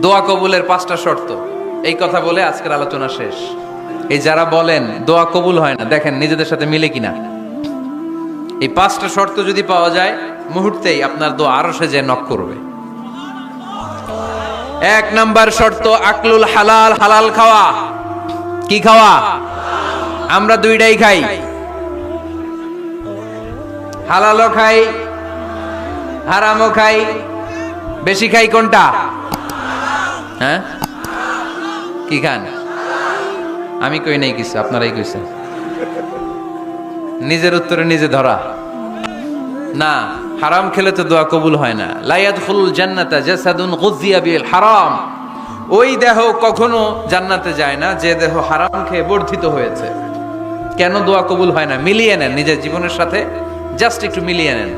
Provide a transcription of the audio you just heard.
দোয়া কবুলের 5টা শর্ত, এই কথা বলে আজকের আলোচনা শেষ। এই যারা বলেন দোয়া কবুল হয় না, দেখেন নিজেদের সাথে মিলে কিনা। এই 5টা শর্ত যদি পাওয়া যায়, মুহূর্তেই আপনার দোয়া আরশে যে নক করবে। 1 নাম্বার শর্ত আকলুল হালাল, হালাল খাওয়া। কি খাওয়া? আমরা দুইটাই খাই, হালালও খাই হারামও খাই। বেশি খাই কোনটা? হ্যাঁ, কি খান? আমি কই নাই কিছু, আপনারাই কইছেন। নিজের উত্তরে নিজে ধরা না। হারাম খেলে তো দোয়া কবুল হয় না। লা ইয়াদখুলুল জান্নাতা জাসাদুন গুযিয়া বিল হারাম। ওই দেহ কখনো জান্নাতে যায় না যে দেহ হারাম খেয়ে বর্ধিত হয়েছে। কেন দোয়া কবুল হয় না? মিলিয়ে নেন নিজের জীবনের সাথে, জাস্ট একটু মিলিয়ে নেন।